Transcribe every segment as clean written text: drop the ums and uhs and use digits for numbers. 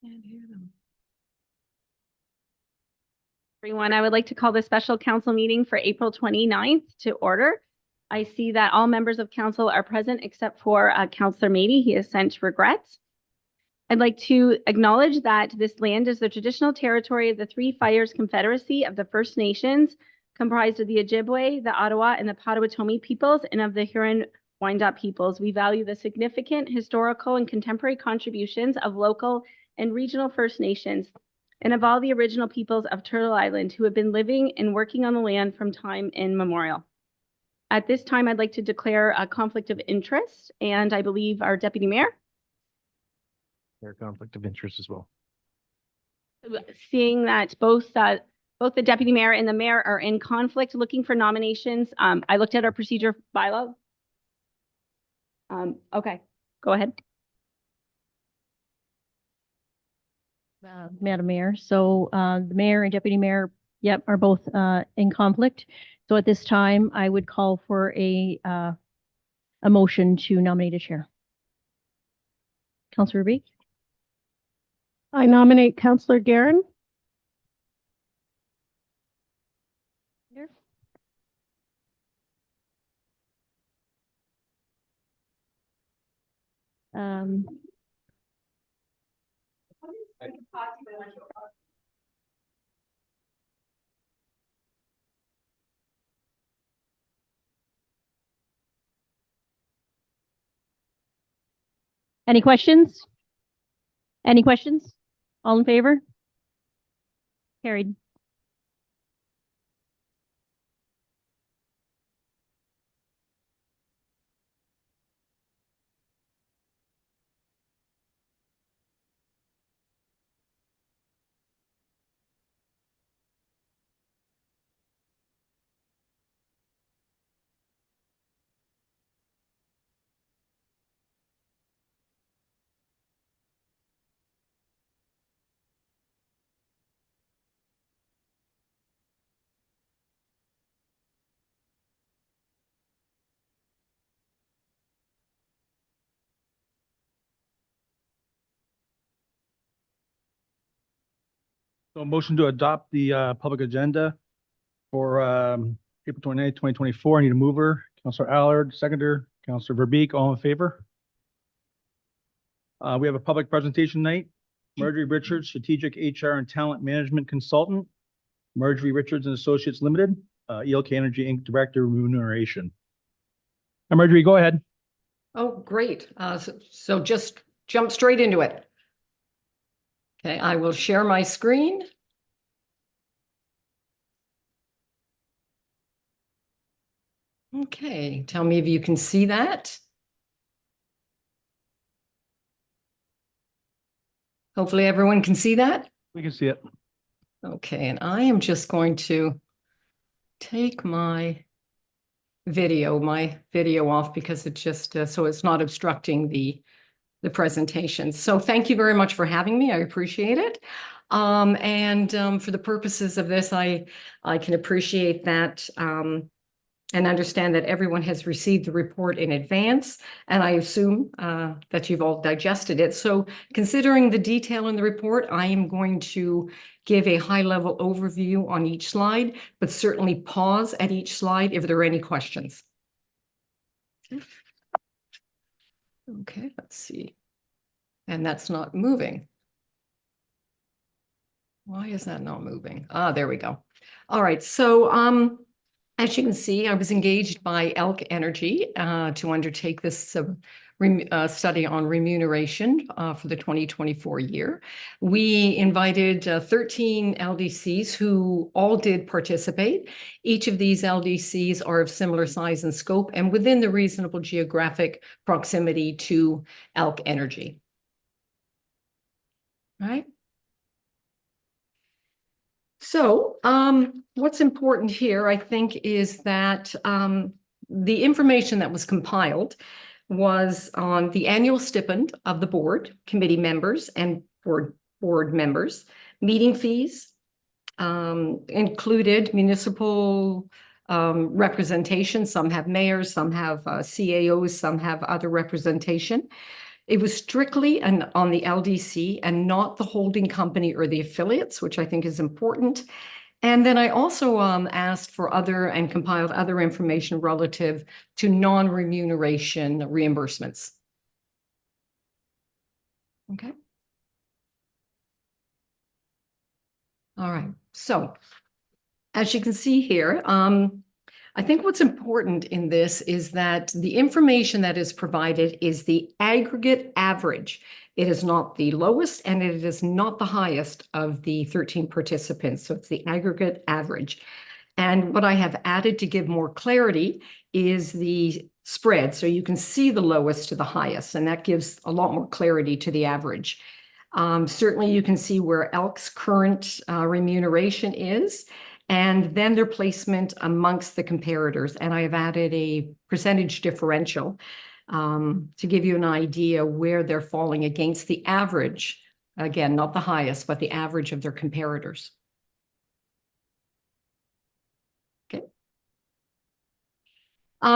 Can't hear them. Everyone, I would like to call the special council meeting for April 29th to order. I see that all members of council are present except for Councillor Mady. He has sent regrets. I'd like to acknowledge that this land is the traditional territory of the Three Fires Confederacy of the First Nations, comprised of the Ojibwe, the Ottawa, and the Potawatomi peoples, and of the Huron-Wendat peoples. We value the significant historical and contemporary contributions of local and regional First Nations and of all the original peoples of Turtle Island who have been living and working on the land from time immemorial. At this time, I'd like to declare a conflict of interest, and I believe our Deputy Mayor. Their conflict of interest as well. Seeing that both the Deputy Mayor and the Mayor are in conflict, looking for nominations. I looked at our procedure bylaw. Okay, go ahead. Madam Mayor, so the Mayor and Deputy Mayor, yep, are both in conflict. So at this time, I would call for a motion to nominate a chair. Councillor Beek. I nominate Councillor Guerin. Here. Any questions? Any questions? All in favor? Carried. So motion to adopt the public agenda for April 28th, 2024. I need a mover. Councillor Allard, seconder. Councillor Verbeek, all in favor? We have a public presentation night. Marjorie Richards, Strategic HR and Talent Management Consultant. Marjorie Richards and Associates Limited. E.L.K. Energy Inc. Director, Remuneration. And Marjorie, go ahead. Oh, great. So just jump straight into it. Okay, I will share my screen. Okay, tell me if you can see that. Hopefully everyone can see that. We can see it. Okay, and I am just going to take my video off because it just so it's not obstructing the presentation. So thank you very much for having me. I appreciate it. For the purposes of this, I can appreciate that and understand that everyone has received the report in advance, and I assume that you've all digested it. So considering the detail in the report, I am going to give a high-level overview on each slide, but certainly pause at each slide if there are any questions. Okay, let's see. And that's not moving. Why is that not moving? Ah, there we go. All right, so as you can see, I was engaged by E.L.K. Energy to undertake this study on remuneration for the 2024 year. We invited 13 LDCs who all did participate. Each of these LDCs are of similar size and scope and within the reasonable geographic proximity to E.L.K. Energy. All right. So what's important here, I think, is that the information that was compiled was on the annual stipend of the board, committee members, and board members, meeting fees, included municipal representation. Some have mayors, some have CAOs, some have other representation. It was strictly on the LDC and not the holding company or the affiliates, which I think is important. And then I also asked for other and compiled other information relative to non-remuneration reimbursements. Okay. All right. So as you can see here, I think what's important in this is that the information that is provided is the aggregate average. It is not the lowest and it is not the highest of the 13 participants. So it's the aggregate average. And what I have added to give more clarity is the spread. So you can see the lowest to the highest, and that gives a lot more clarity to the average. Certainly you can see where E.L.K's current remuneration is, and then their placement amongst the comparators. And I have added a percentage differential to give you an idea where they're falling against the average. Again, not the highest, but the average of their comparators. Okay.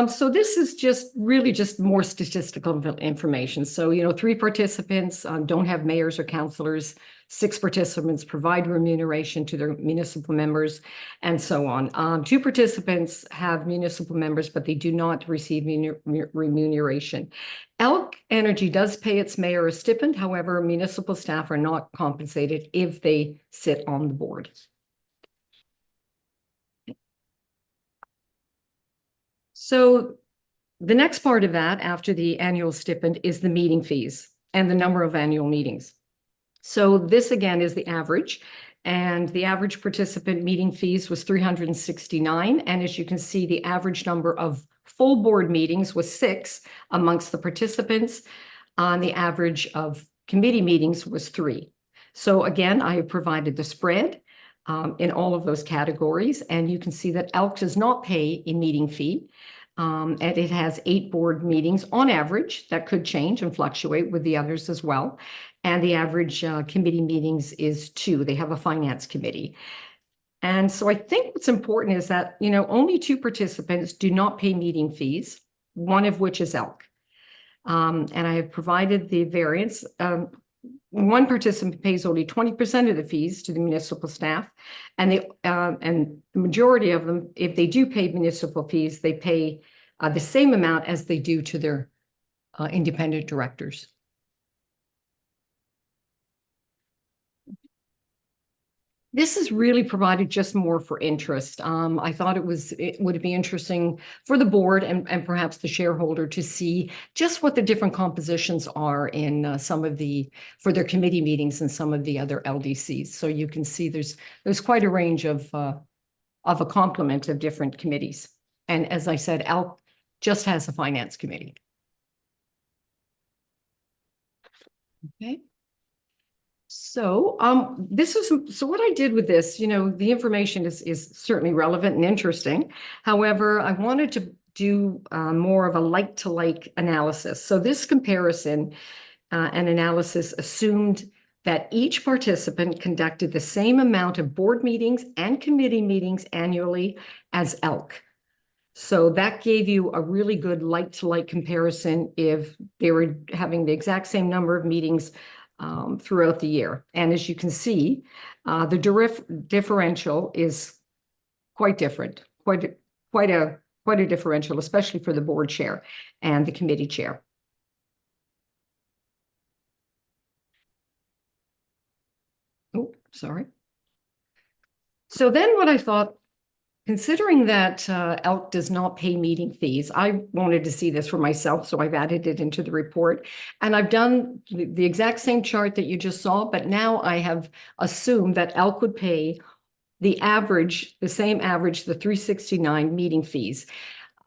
So this is just really just more statistical information. So, 3 participants don't have mayors or councillors. 6 participants provide remuneration to their municipal members, and so on. 2 participants have municipal members, but they do not receive remuneration. E.L.K Energy does pay its mayor a stipend. However, municipal staff are not compensated if they sit on the board. So the next part of that, after the annual stipend, is the meeting fees and the number of annual meetings. So this again is the average, and the average participant meeting fees was 369. And as you can see, the average number of full board meetings was 6 amongst the participants. The average of committee meetings was 3. So again, I have provided the spread in all of those categories, and you can see that E.L.K does not pay a meeting fee. And it has 8 board meetings on average. That could change and fluctuate with the others as well. And the average committee meetings is 2. They have a finance committee. And so I think what's important is that, only 2 participants do not pay meeting fees, one of which is E.L.K. And I have provided the variance. One participant pays only 20% of the fees to the municipal staff, and the majority of them, if they do pay municipal fees, they pay the same amount as they do to their independent directors. This is really provided just more for interest. I thought it would be interesting for the board and perhaps the shareholder to see just what the different compositions are in for their committee meetings and some of the other LDCs. So you can see there's quite a range of a complement of different committees. And as I said, E.L.K just has a finance committee. Okay. So what I did with this, the information is certainly relevant and interesting. However, I wanted to do more of a like-to-like analysis. So this comparison and analysis assumed that each participant conducted the same amount of board meetings and committee meetings annually as E.L.K. So that gave you a really good like-to-like comparison if they were having the exact same number of meetings throughout the year. And as you can see, the differential is quite different, quite a differential, especially for the board chair and the committee chair. Oh, sorry. So then what I thought, considering that E.L.K does not pay meeting fees, I wanted to see this for myself, so I've added it into the report. And I've done the exact same chart that you just saw, but now I have assumed that E.L.K would pay the same average, the 369 meeting fees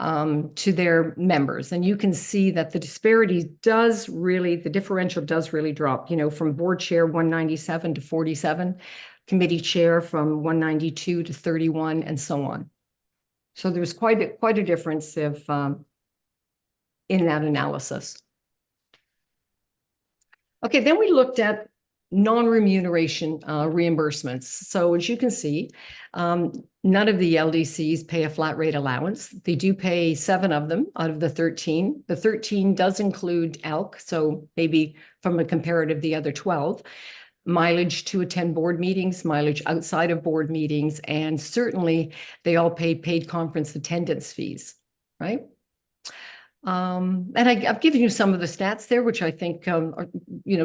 to their members. And you can see that the the differential does really drop, from board chair 197 to 47. Committee chair from 192 to 31, and so on. So there's quite a difference in that analysis. Okay, then we looked at non-remuneration reimbursements. So as you can see, none of the LDCs pay a flat rate allowance. They do pay 7 of them out of the 13. The 13 does include E.L.K, so maybe from a comparative, the other 12. Mileage to attend board meetings, mileage outside of board meetings, and certainly they all pay paid conference attendance fees, right? And I've given you some of the stats there, which I think are,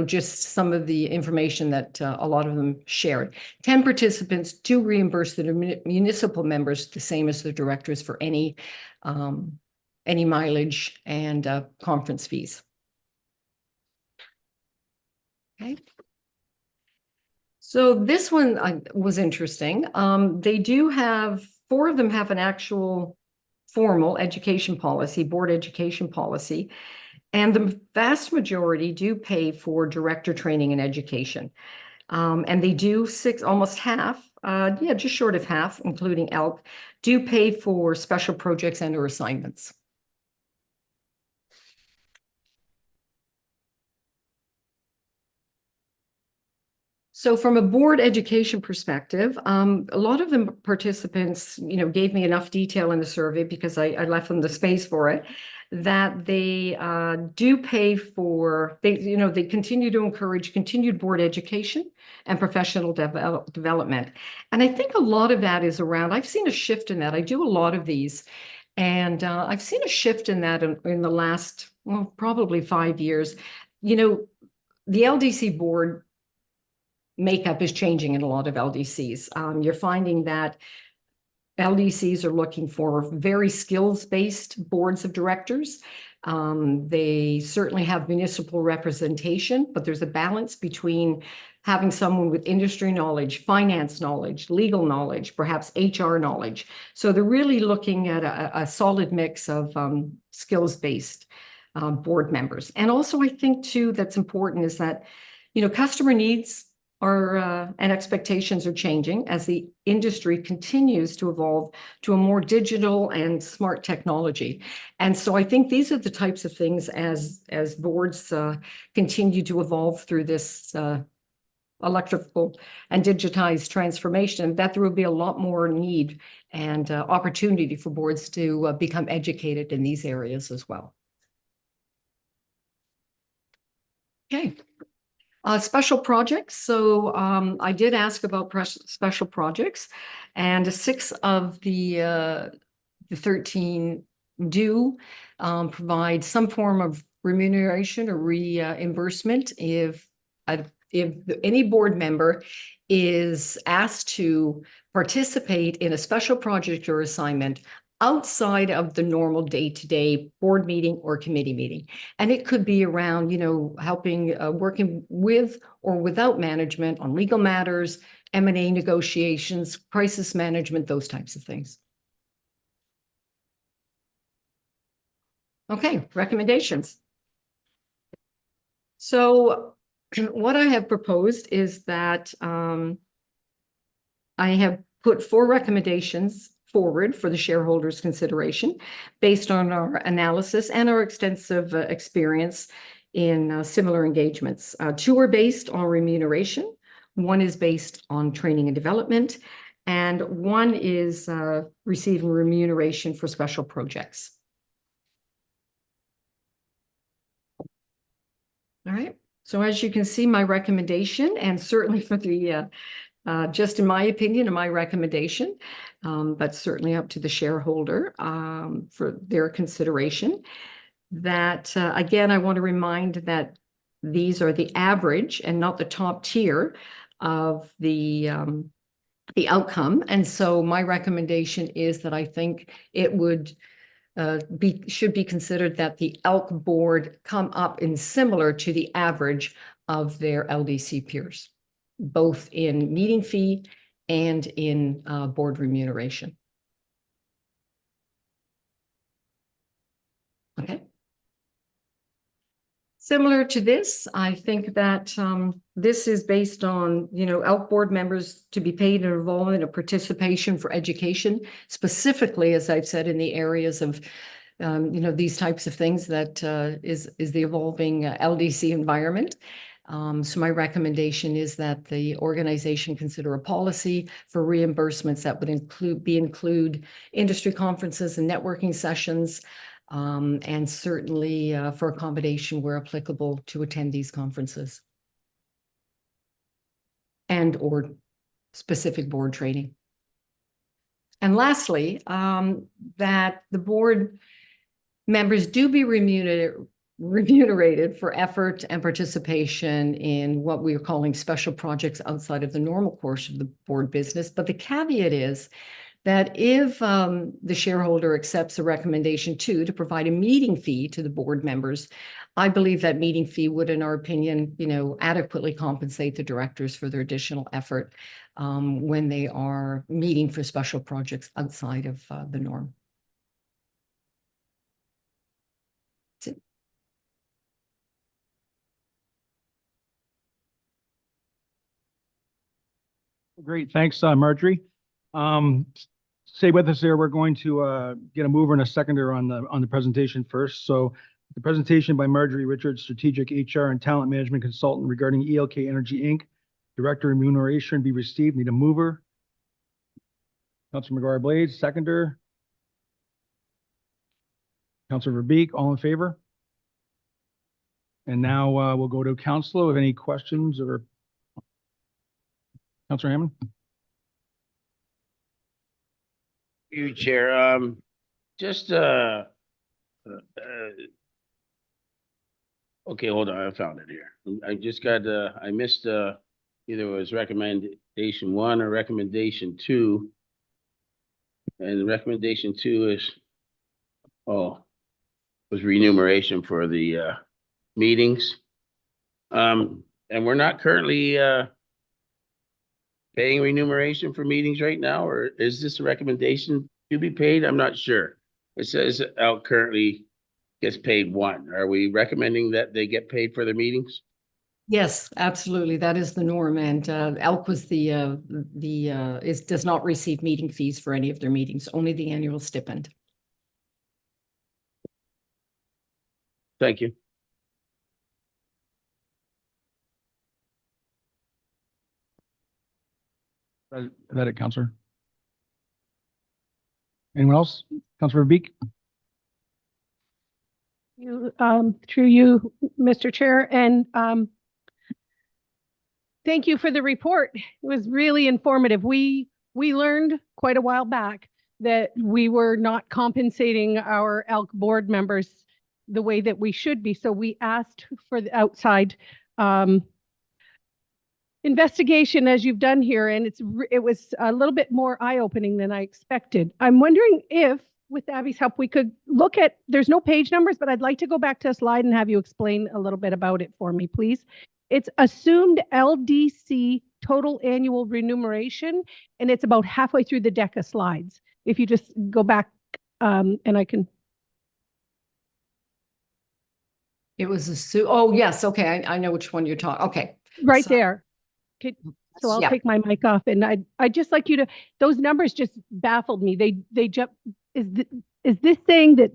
just some of the information that a lot of them shared. 10 participants do reimburse the municipal members the same as the directors for any mileage and conference fees. Okay. So this one was interesting. They do have, 4 of them have an actual formal education policy, board education policy, and the vast majority do pay for director training and education. And they do almost half, just short of half, including E.L.K, do pay for special projects and or assignments. So from a board education perspective, a lot of the participants, gave me enough detail in the survey because I left them the space for it, that they do pay for, they continue to encourage continued board education and professional development. And I think a lot of that is around, I've seen a shift in that. I do a lot of these. And I've seen a shift in that in the last, probably 5 years. The LDC board makeup is changing in a lot of LDCs. You're finding that LDCs are looking for very skills-based boards of directors. They certainly have municipal representation, but there's a balance between having someone with industry knowledge, finance knowledge, legal knowledge, perhaps HR knowledge. So they're really looking at a solid mix of skills-based board members. And also I think too, that's important is that, customer needs and expectations are changing as the industry continues to evolve to a more digital and smart technology. And so I think these are the types of things as boards continue to evolve through this electrical and digitized transformation, that there will be a lot more need and opportunity for boards to become educated in these areas as well. Okay. Special projects. So I did ask about special projects, and 6 of the 13 do provide some form of remuneration or reimbursement if any board member is asked to participate in a special project or assignment outside of the normal day-to-day board meeting or committee meeting. And it could be around, helping, working with or without management on legal matters, M&A negotiations, crisis management, those types of things. Okay, recommendations. So what I have proposed is that I have put 4 recommendations forward for the shareholders' consideration based on our analysis and our extensive experience in similar engagements. 2 are based on remuneration, 1 is based on training and development, and 1 is receiving remuneration for special projects. All right, so as you can see, my recommendation, and certainly for the just in my opinion and my recommendation, but certainly up to the shareholder for their consideration, that again, I want to remind that these are the average and not the top tier of the outcome. And so my recommendation is that I think it would should be considered that the E.L.K board come up in similar to the average of their LDC peers, both in meeting fee and in board remuneration. Okay. Similar to this, I think that this is based on, E.L.K board members to be paid and involved in a participation for education, specifically, as I've said, in the areas of, these types of things that is the evolving LDC environment. So my recommendation is that the organization consider a policy for reimbursements that would include industry conferences and networking sessions, and certainly for accommodation where applicable to attend these conferences and or specific board training. And lastly, that the board members do be remunerated for effort and participation in what we are calling special projects outside of the normal course of the board business. But the caveat is that if the shareholder accepts a recommendation to provide a meeting fee to the board members, I believe that meeting fee would, in our opinion, adequately compensate the directors for their additional effort when they are meeting for special projects outside of the norm. That's it. Great, thanks, Marjorie. Stay with us there. We're going to get a mover and a seconder on the presentation first. So the presentation by Marjorie Richards, Strategic HR and Talent Management Consultant regarding E.L.K. Energy Inc. Director Remuneration be received. Need a mover. Councilor McGuire-Blades, seconder. Councilor Verbeek, all in favor? And now we'll go to Councilor with any questions or Councilor Hammond? You, Chair. Just okay, hold on. I found it here. I just got I missed either it was recommendation 1 or recommendation 2. And recommendation 2 is was remuneration for the meetings. And we're not currently paying remuneration for meetings right now, or is this a recommendation to be paid? I'm not sure. It says E.L.K. currently gets paid 1. Are we recommending that they get paid for their meetings? Yes, absolutely. That is the norm. And E.L.K. was does not receive meeting fees for any of their meetings, only the annual stipend. Thank you. Is that it, Councilor? Anyone else? Councilor Verbeek? Through you, Mr. Chair, and thank you for the report. It was really informative. We learned quite a while back that we were not compensating our E.L.K. board members the way that we should be. So we asked for the outside investigation, as you've done here, and it was a little bit more eye-opening than I expected. I'm wondering if, with Abby's help, we could look at, there's no page numbers, but I'd like to go back to a slide and have you explain a little bit about it for me, please. It's assumed LDC total annual remuneration, and it's about halfway through the deck of slides. If you just go back and I can. It was oh, yes. Okay. I know which one you're talking. Okay. Right So- there. Okay. So I'll Yeah. take my mic off, and I'd just like you to, those numbers just baffled me. They jump, is this saying that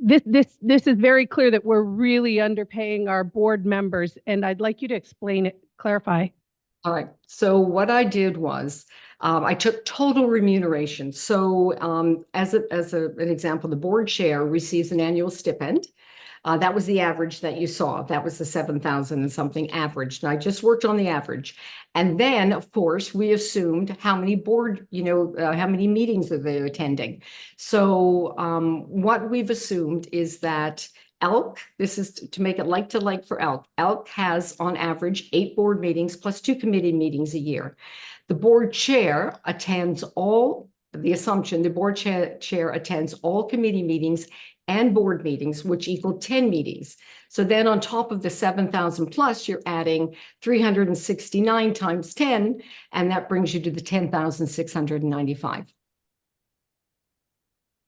this is very clear that we're really underpaying our board members, and I'd like you to explain it, clarify. All right. So what I did was I took total remuneration. So as an example, the board chair receives an annual stipend. That was the average that you saw. That was the 7,000 and something average. And I just worked on the average. And then, of course, we assumed how many board, how many meetings are they attending. So what we've assumed is that E.L.K., this is to make it like to like for E.L.K. E.L.K. has on average 8 board meetings plus 2 committee meetings a year. The board chair attends all, the assumption, the board chair attends all committee meetings and board meetings, which equal 10 meetings. So then on top of the 7,000 plus, you're adding 369 times 10, and that brings you to the 10,695.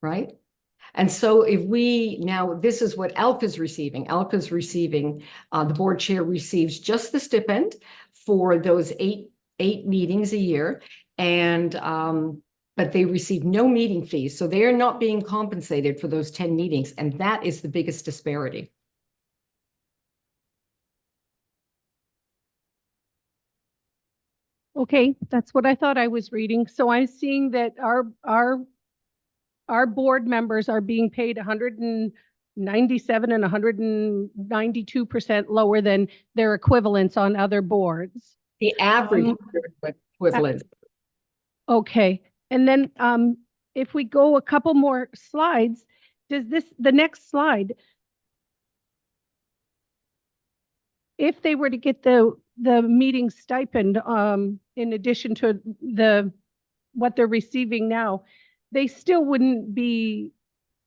Right? And so if we, now this is what E.L.K. is receiving. E.L.K. is receiving, the board chair receives just the stipend for those eight meetings a year. And, but they receive no meeting fees. So they are not being compensated for those 10 meetings. And that is the biggest disparity. Okay, that's what I thought I was reading. So I'm seeing that our board members are being paid 197 and 192% lower than their equivalents on other boards. The average Um, equivalent. Okay, and then if we go a couple more slides, the next slide, if they were to get the meeting stipend in addition to what they're receiving now, they still wouldn't be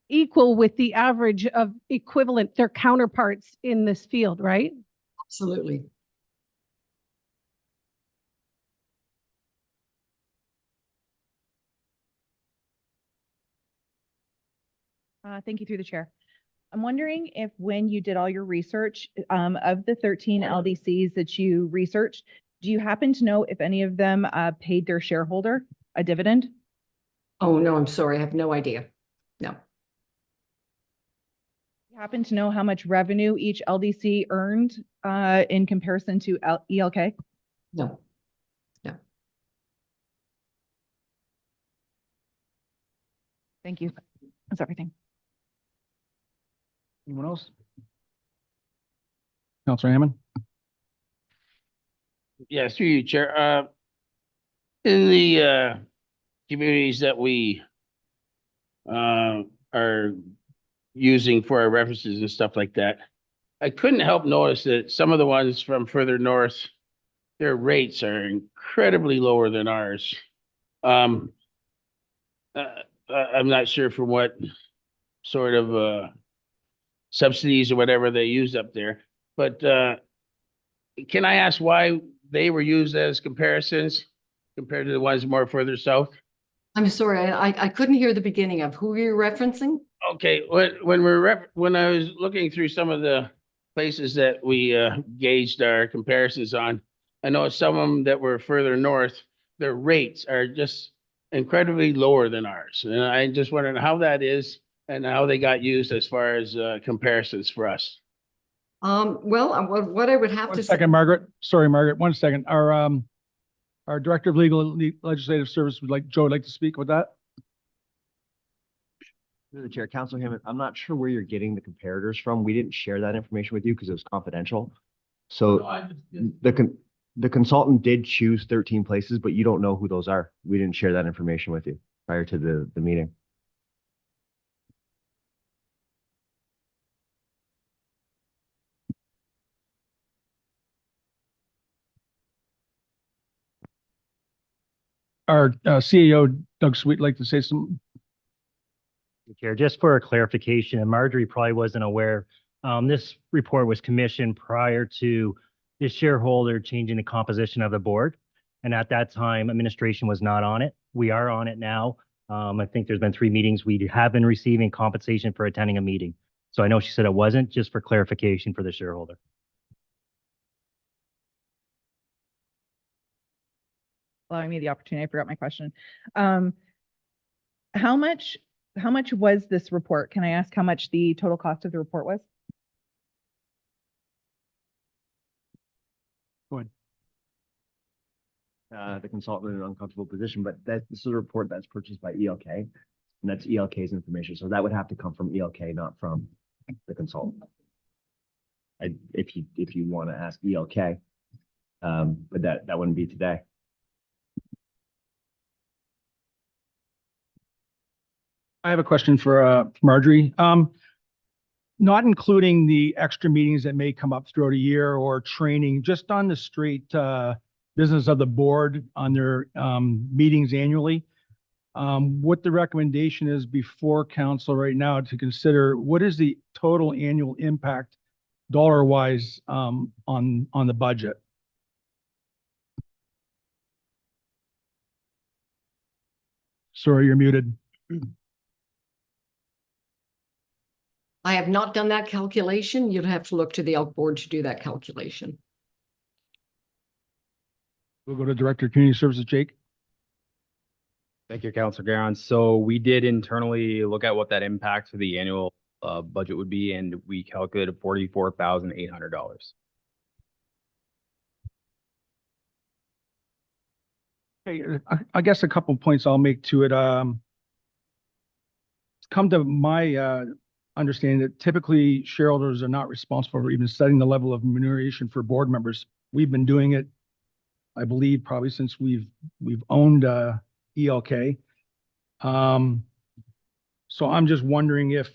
equal with the average of equivalent, their counterparts in this field, right? Absolutely. Thank you through the chair. I'm wondering if when you did all your research, of the 13 LDCs that you researched, do you happen to know if any of them paid their shareholder a dividend? Oh, no, I'm sorry. I have no idea. No. You happen to know how much revenue each LDC earned in comparison to E.L.K? No. Thank you. That's everything. Anyone else? Counselor Hammond? Yeah, through you, Chair. In the communities that we are using for our references and stuff like that, I couldn't help notice that some of the ones from further north, their rates are incredibly lower than ours. I'm not sure for what sort of subsidies or whatever they use up there, but can I ask why they were used as comparisons compared to the ones more further south? I'm sorry. I couldn't hear the beginning of who you're referencing. Okay, when I was looking through some of the places that we gauged our comparisons on, I know some of them that were further north, their rates are just incredibly lower than ours. And I just wondering how that is and how they got used as far as comparisons for us. Well, what I would have One to say. second, Margaret. Sorry, Margaret. 1 second. Our Director of Legal Legislative Service Joe would like to speak with that. Through the chair, Councilor Hammond, I'm not sure where you're getting the comparators from. We didn't share that information with you because it was confidential. So the consultant did choose 13 places, but you don't know who those are. We didn't share that information with you prior to the meeting. Our CEO, Doug Sweet, like to say something. Chair, just for a clarification, and Marjorie probably wasn't aware, this report was commissioned prior to the shareholder changing the composition of the board. And at that time, administration was not on it. We are on it now. I think there's been 3 meetings. We have been receiving compensation for attending a meeting. So I know she said it wasn't, just for clarification for the shareholder. Allowing me the opportunity, I forgot my question. How much was this report? Can I ask how much the total cost of the report was? Go ahead. The consultant in an uncomfortable position, but this is a report that's purchased by E.L.K, and that's E.L.K's information. So that would have to come from E.L.K, not from the consultant. If you want to ask E.L.K, but that wouldn't be today. I have a question for Marjorie. Not including the extra meetings that may come up throughout a year or training, just on the straight business of the board on their meetings annually. What the recommendation is before council right now to consider, what is the total annual impact dollar-wise on the budget? Sorry, you're muted. I have not done that calculation. You'd have to look to the E.L.K board to do that calculation. We'll go to Director of Community Services, Jake. Thank you, Councilor Garon. So we did internally look at what that impact for the annual budget would be, and we calculated $44,800. Hey, I guess a couple of points I'll make to it. It's come to my understanding that typically shareholders are not responsible for even setting the level of remuneration for board members. We've been doing it, I believe, probably since we've owned E.L.K. So I'm just wondering if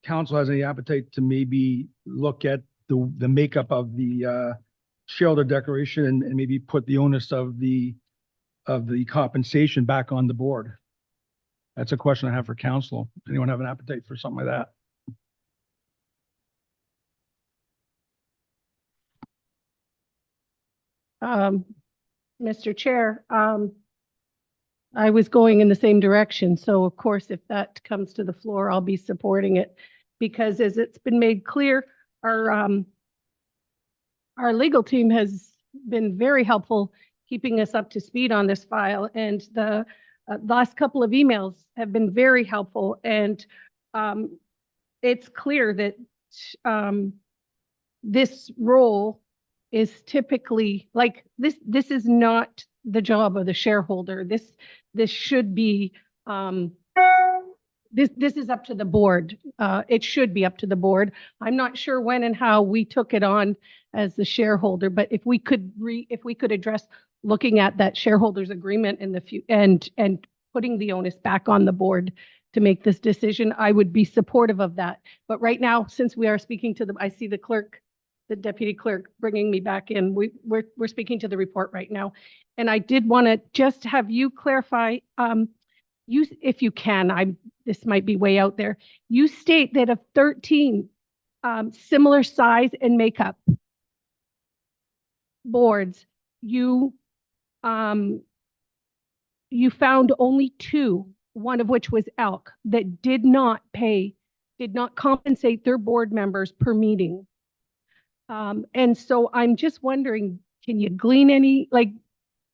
council has any appetite to maybe look at the makeup of the shareholder declaration and maybe put the onus of the compensation back on the board. That's a question I have for council. Anyone have an appetite for something like that? Mr. Chair, I was going in the same direction. So of course, if that comes to the floor, I'll be supporting it because as it's been made clear, our legal team has been very helpful keeping us up to speed on this file. And the last couple of emails have been very helpful. And it's clear that this role is typically like this is not the job of the shareholder. This should be this is up to the board. It should be up to the board. I'm not sure when and how we took it on as the shareholder, but if we could address looking at that shareholders agreement in the and putting the onus back on the board to make this decision, I would be supportive of that. But right now, since we are speaking to I see the clerk, the deputy clerk bringing me back in. We're speaking to the report right now. And I did want to just have you clarify, if you can, this might be way out there. You state that of 13 similar size and makeup boards, you found only 2, one of which was E.L.K, that did not compensate their board members per meeting. And so I'm just wondering, can you glean any, like,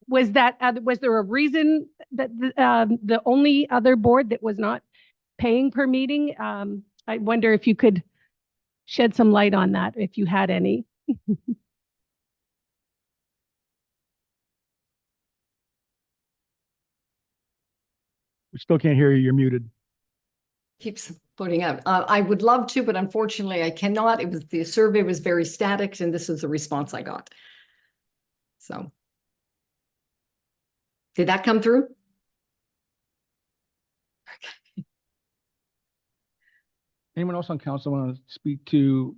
was there a reason that the only other board that was not paying per meeting? I wonder if you could shed some light on that, if you had any. We still can't hear you. You're muted. Keeps putting out. I would love to, but unfortunately I cannot. The survey was very static and this is the response I got. So. Did that come through? Okay. Anyone else on council want to speak to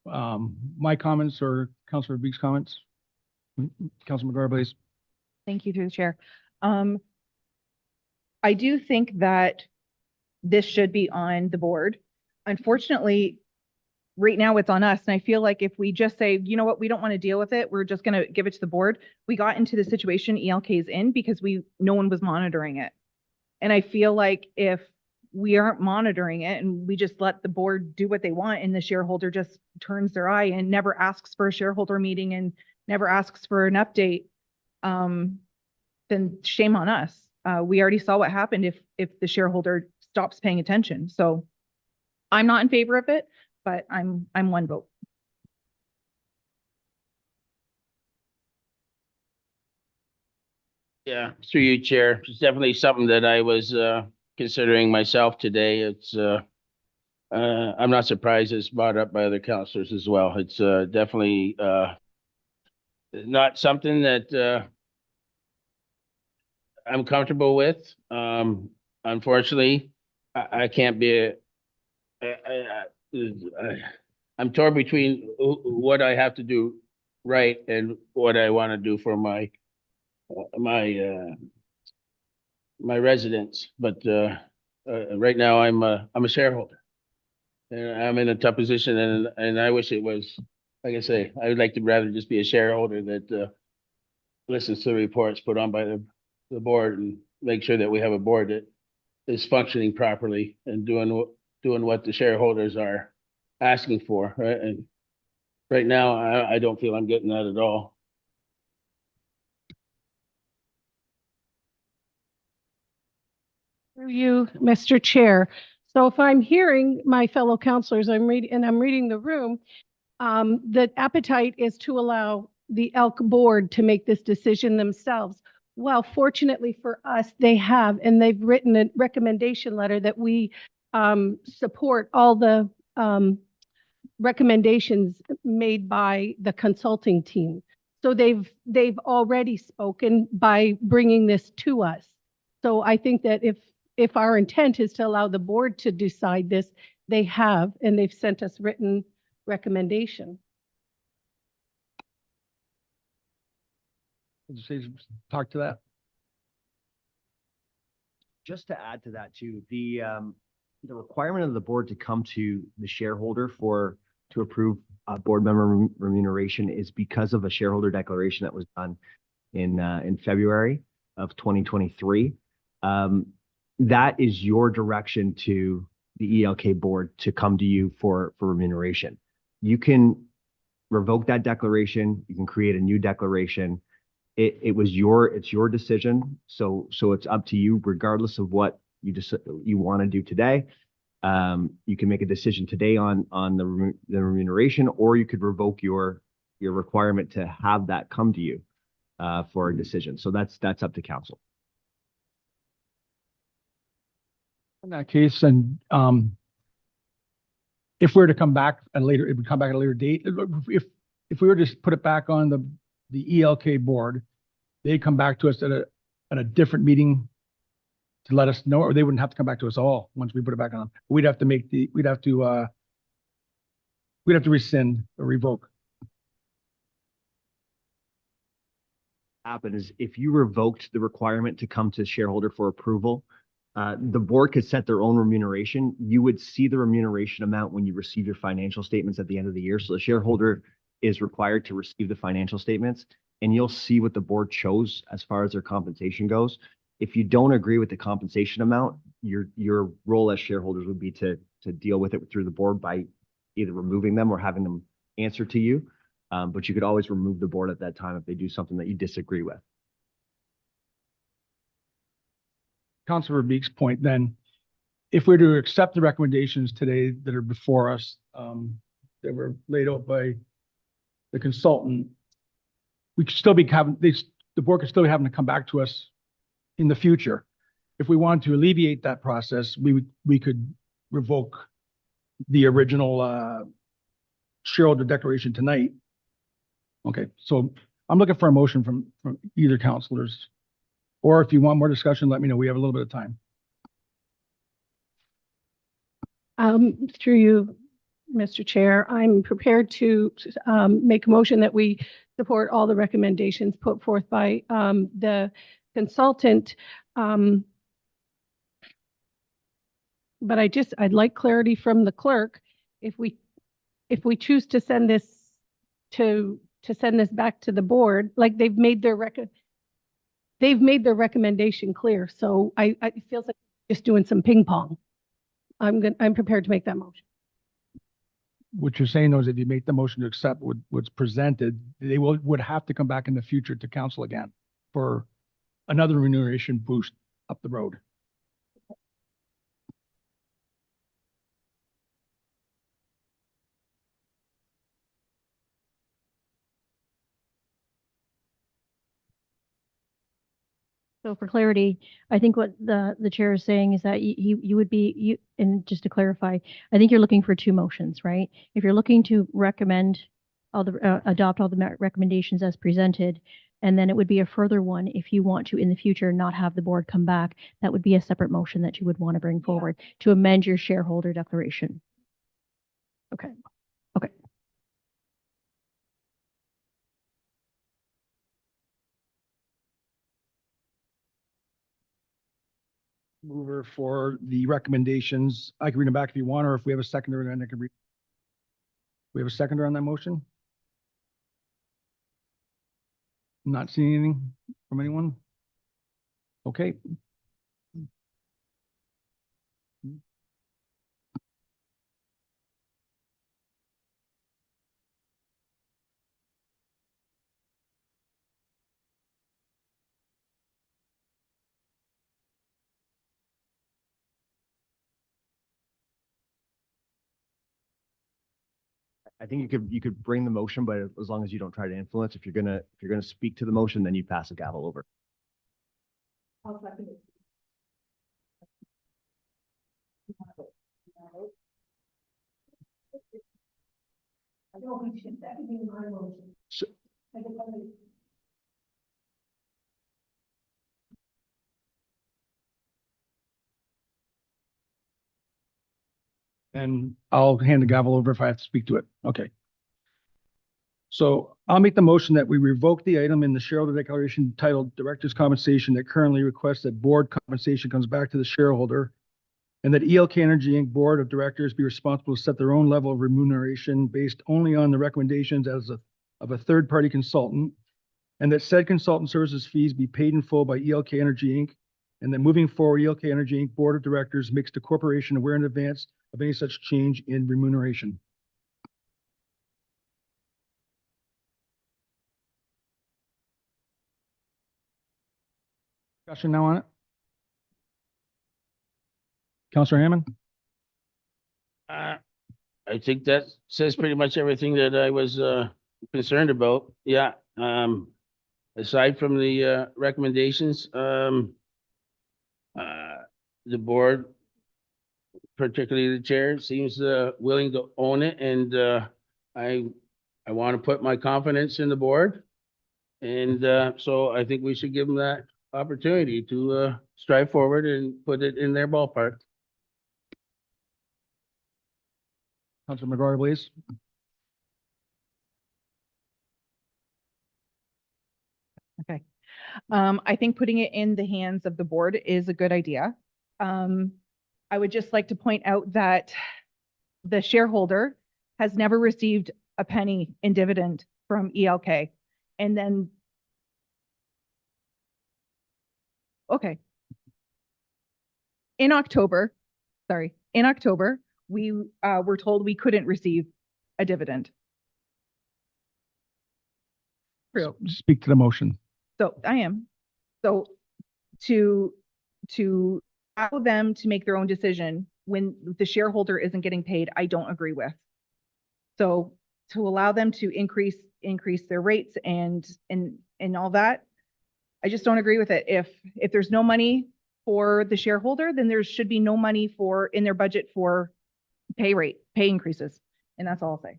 my comments or Councilor Beek's comments? Councilor McGuire, please. Thank you through the chair. I do think that this should be on the board. Unfortunately, right now it's on us. And I feel like if we just say, you know what, we don't want to deal with it, we're just going to give it to the board. We got into the situation E.L.K is in because no one was monitoring it. And I feel like if we aren't monitoring it and we just let the board do what they want and the shareholder just turns their eye and never asks for a shareholder meeting and never asks for an update, then shame on us. We already saw what happened if the shareholder stops paying attention. So I'm not in favor of it, but I'm one vote. Yeah, through you, Chair. It's definitely something that I was considering myself today. It's I'm not surprised it's brought up by other councillors as well. It's definitely not something that I'm comfortable with. Unfortunately, I can't be I'm torn between what I have to do right and what I want to do for my residents. But right now I'm a shareholder and I'm in a tough position, and I wish it was, like I say, I would like to rather just be a shareholder that listens to the reports put on by the board and make sure that we have a board that is functioning properly and doing what the shareholders are asking for, right? And right now, I don't feel I'm getting that at all. Through you, Mr. Chair. So if I'm hearing my fellow councillors, I'm reading the room, the appetite is to allow the E.L.K board to make this decision themselves. Well, fortunately for us, they have, and they've written a recommendation letter that we support all the recommendations made by the consulting team. So they've already spoken by bringing this to us. So I think that if our intent is to allow the board to decide this, they have, and they've sent us written recommendation. Talk to that. Just to add to that too, the requirement of the board to come to the shareholder to approve board member remuneration is because of a shareholder declaration that was done in February of 2023. That is your direction to the E.L.K. board to come to you for remuneration. You can revoke that declaration. You can create a new declaration. It's your decision. So it's up to you, regardless of what you want to do today. You can make a decision today on the remuneration, or you could revoke your requirement to have that come to you for a decision. So that's up to council. In that case, and if we were to come back at a later, it would come back at a later date. If we were to put it back on the E.L.K. board, they'd come back to us at a different meeting to let us know, or they wouldn't have to come back to us all once we put it back on. We'd have to rescind or revoke. Happen is if you revoked the requirement to come to shareholder for approval, the board could set their own remuneration. You would see the remuneration amount when you receive your financial statements at the end of the year. So the shareholder is required to receive the financial statements, and you'll see what the board chose as far as their compensation goes. If you don't agree with the compensation amount, your role as shareholders would be to deal with it through the board by either removing them or having them answer to you. But you could always remove the board at that time if they do something that you disagree with. Councilor Beek's point, then, if we're to accept the recommendations today that are before us, that were laid out by the consultant, we could still be having, the board could still be having to come back to us in the future. If we wanted to alleviate that process, we could revoke the original shareholder declaration tonight. Okay, so I'm looking for a motion from either councilors. Or if you want more discussion, let me know. We have a little bit of time. Through you, Mr. Chair, I'm prepared to make a motion that we support all the recommendations put forth by the consultant. But I'd like clarity from the clerk. If we choose to send this back to the board, like they've made their recommendation clear. So it feels like just doing some ping pong. I'm prepared to make that motion. What you're saying though is if you make the motion to accept what's presented, they would have to come back in the future to council again for another remuneration boost up the road. So for clarity, I think what the chair is saying is that you would be, and just to clarify, I think you're looking for two motions, right? If you're looking to recommend adopt all the recommendations as presented, and then it would be a further one if you want to in the future not have the board come back, that would be a separate motion that you would want to bring forward to amend your shareholder declaration. Okay. Okay. Mover for the recommendations. I can read them back if you want, or if we have a seconder, then I can read. We have a seconder on that motion? Not seeing anything from anyone? Okay. I think you could bring the motion, but as long as you don't try to influence, if you're gonna speak to the motion, then you pass the gavel over. So- And I'll hand the gavel over if I have to speak to it. Okay. So I'll make the motion that we revoke the item in the shareholder declaration titled Director's Compensation that currently requests that board compensation comes back to the shareholder, and that E.L.K. Energy Inc. Board of Directors be responsible to set their own level of remuneration based only on the recommendations of a third-party consultant, and that said consultant services fees be paid in full by E.L.K. Energy Inc., and that moving forward, E.L.K. Energy Inc. Board of Directors makes the corporation aware in advance of any such change in remuneration. Discussion now on it? Counselor Hammond? I think that says pretty much everything that I was concerned about. Yeah. Aside from the recommendations, the board, particularly the chair, seems willing to own it, and I want to put my confidence in the board. And so I think we should give them that opportunity to strive forward and put it in their ballpark. Counselor McGuire, please. Okay. I think putting it in the hands of the board is a good idea. I would just like to point out that the shareholder has never received a penny in dividend from E.L.K. And then, okay. In October, we were told we couldn't receive a dividend. True. Speak to the motion. So I am. So to allow them to make their own decision when the shareholder isn't getting paid, I don't agree with. So to allow them to increase their rates and all that, I just don't agree with it. If there's no money for the shareholder, then there should be no money in their budget for pay increases. And that's all I'll say.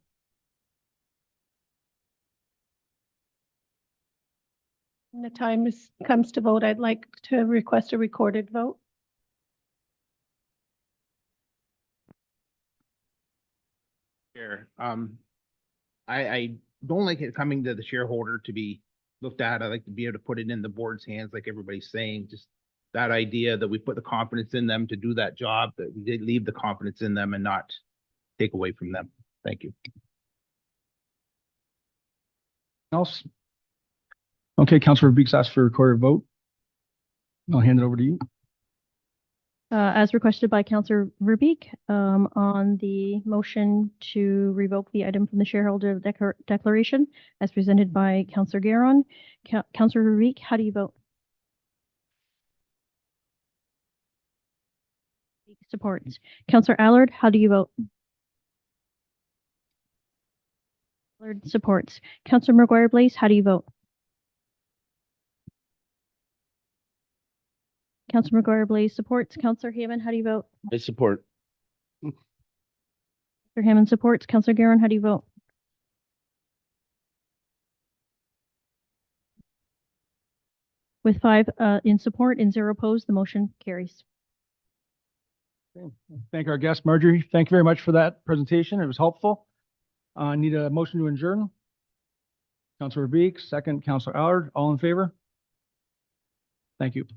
When the time comes to vote, I'd like to request a recorded vote. Chair, I don't like it coming to the shareholder to be looked at. I like to be able to put it in the board's hands, like everybody's saying, just that idea that we put the confidence in them to do that job, that we did leave the confidence in them and not take away from them. Thank you. Else? Okay, Counselor Beeks asked for a recorded vote. I'll hand it over to you. As requested by Councillor Verbeek, on the motion to revoke the item from the shareholder declaration as presented by Councillor Guerin. Councillor Verbeek, how do you vote? Supports. Councillor Allard, how do you vote? Allard supports. Councillor McGuire-Blaise, how do you vote? Councillor McGuire-Blaise supports. Councillor Hammond, how do you vote? I support. Councillor Hammond supports. Councillor Guerin, how do you vote? With 5 in support and 0 opposed, the motion carries. Thank our guest, Marjorie. Thank you very much for that presentation. It was helpful. Need a motion to adjourn. Councillor Beeks, second, Councillor Allard, all in favor? Thank you.